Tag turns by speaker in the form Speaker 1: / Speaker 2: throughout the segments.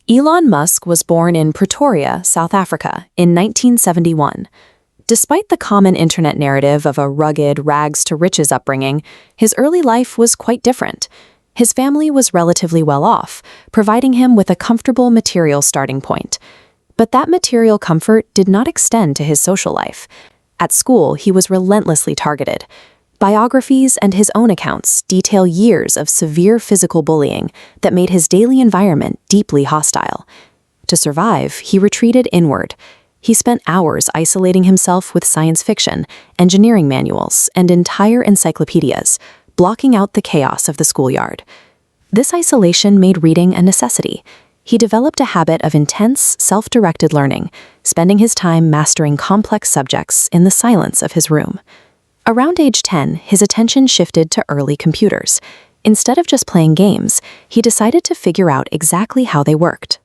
Speaker 1: Elon Musk was born in Pretoria, South Africa, in 1971. Despite the common internet narrative of a rugged, rags-to-riches upbringing, his early life was quite different. His family was relatively well off, providing him with a comfortable material starting point. But that material comfort did not extend to his social life. At school, he was relentlessly targeted. Biographies and his own accounts detail years of severe physical bullying that made his daily environment deeply hostile. To survive, he retreated inward. He spent hours isolating himself with science fiction, engineering manuals, and entire encyclopedias, blocking out the chaos of the schoolyard. This isolation made reading a necessity. He developed a habit of intense, self-directed learning, spending his time mastering complex subjects in the silence of his room. Around age 10, his attention shifted to early computers. Instead of just playing games, he decided to figure out exactly how they worked.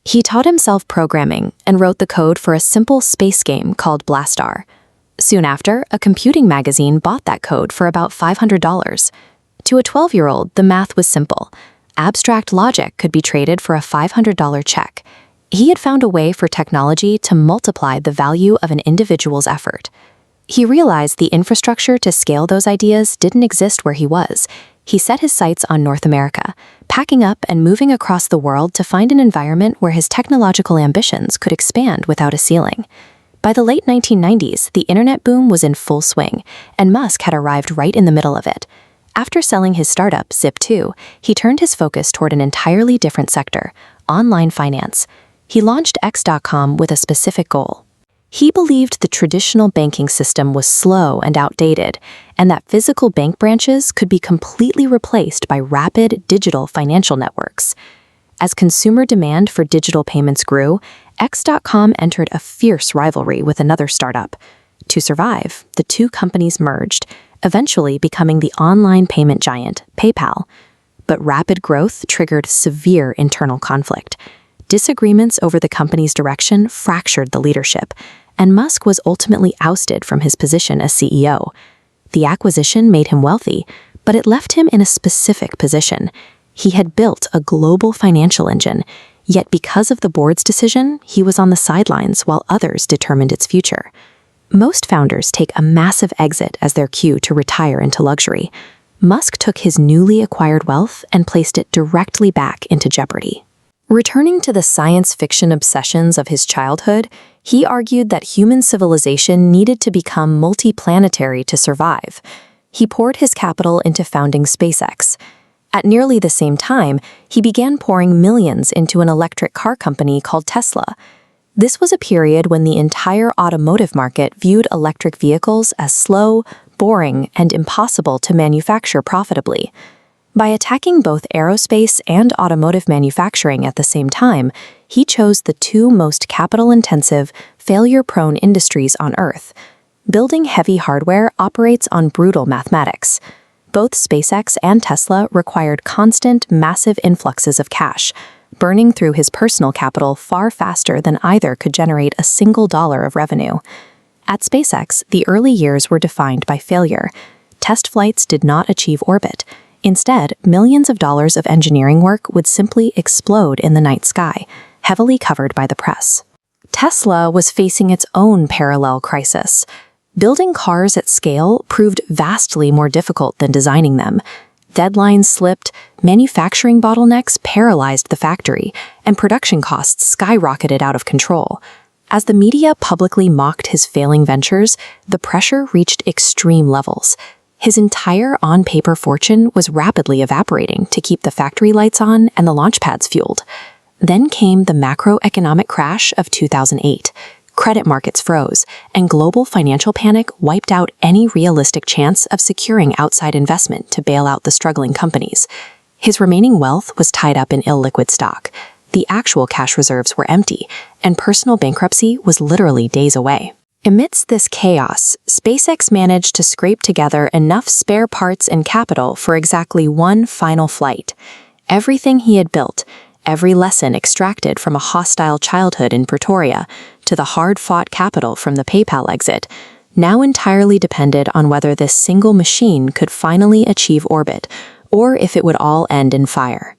Speaker 1: He taught himself programming and wrote the code for a simple space game called Blastar. Soon after, a computing magazine bought that code for about $500. To a 12-year-old, the math was simple. Abstract logic could be traded for a $500 check. He had found a way for technology to multiply the value of an individual's effort. He realized the infrastructure to scale those ideas didn't exist where he was. He set his sights on North America, packing up and moving across the world to find an environment where his technological ambitions could expand without a ceiling. By the late 1990s, the internet boom was in full swing, and Musk had arrived right in the middle of it. After selling his startup, Zip2, he turned his focus toward an entirely different sector, online finance. He launched X.com with a specific goal. He believed the traditional banking system was slow and outdated, and that physical bank branches could be completely replaced by rapid digital financial networks. As consumer demand for digital payments grew, X.com entered a fierce rivalry with another startup. To survive, the two companies merged, eventually becoming the online payment giant, PayPal. But rapid growth triggered severe internal conflict. Disagreements over the company's direction fractured the leadership, and Musk was ultimately ousted from his position as CEO. The acquisition made him wealthy, but it left him in a specific position. He had built a global financial engine, yet because of the board's decision, he was on the sidelines while others determined its future. Most founders take a massive exit as their cue to retire into luxury. Musk took his newly acquired wealth and placed it directly back into jeopardy. Returning to the science fiction obsessions of his childhood, he argued that human civilization needed to become multiplanetary to survive. He poured his capital into founding SpaceX. At nearly the same time, he began pouring millions into an electric car company called Tesla. This was a period when the entire automotive market viewed electric vehicles as slow, boring, and impossible to manufacture profitably. By attacking both aerospace and automotive manufacturing at the same time, he chose the two most capital-intensive, failure-prone industries on Earth. Building heavy hardware operates on brutal mathematics. Both SpaceX and Tesla required constant, massive influxes of cash, burning through his personal capital far faster than either could generate a single dollar of revenue. At SpaceX, the early years were defined by failure. Test flights did not achieve orbit. Instead, millions of dollars of engineering work would simply explode in the night sky, heavily covered by the press. Tesla was facing its own parallel crisis. Building cars at scale proved vastly more difficult than designing them. Deadlines slipped, manufacturing bottlenecks paralyzed the factory, and production costs skyrocketed out of control. As the media publicly mocked his failing ventures, the pressure reached extreme levels. His entire on-paper fortune was rapidly evaporating to keep the factory lights on and the launch pads fueled. Then came the macroeconomic crash of 2008. Credit markets froze, and global financial panic wiped out any realistic chance of securing outside investment to bail out the struggling companies. His remaining wealth was tied up in illiquid stock. The actual cash reserves were empty, and personal bankruptcy was literally days away. Amidst this chaos, SpaceX managed to scrape together enough spare parts and capital for exactly one final flight. Everything he had built, every lesson extracted from a hostile childhood in Pretoria, to the hard-fought capital from the PayPal exit, now entirely depended on whether this single machine could finally achieve orbit, or if it would all end in fire.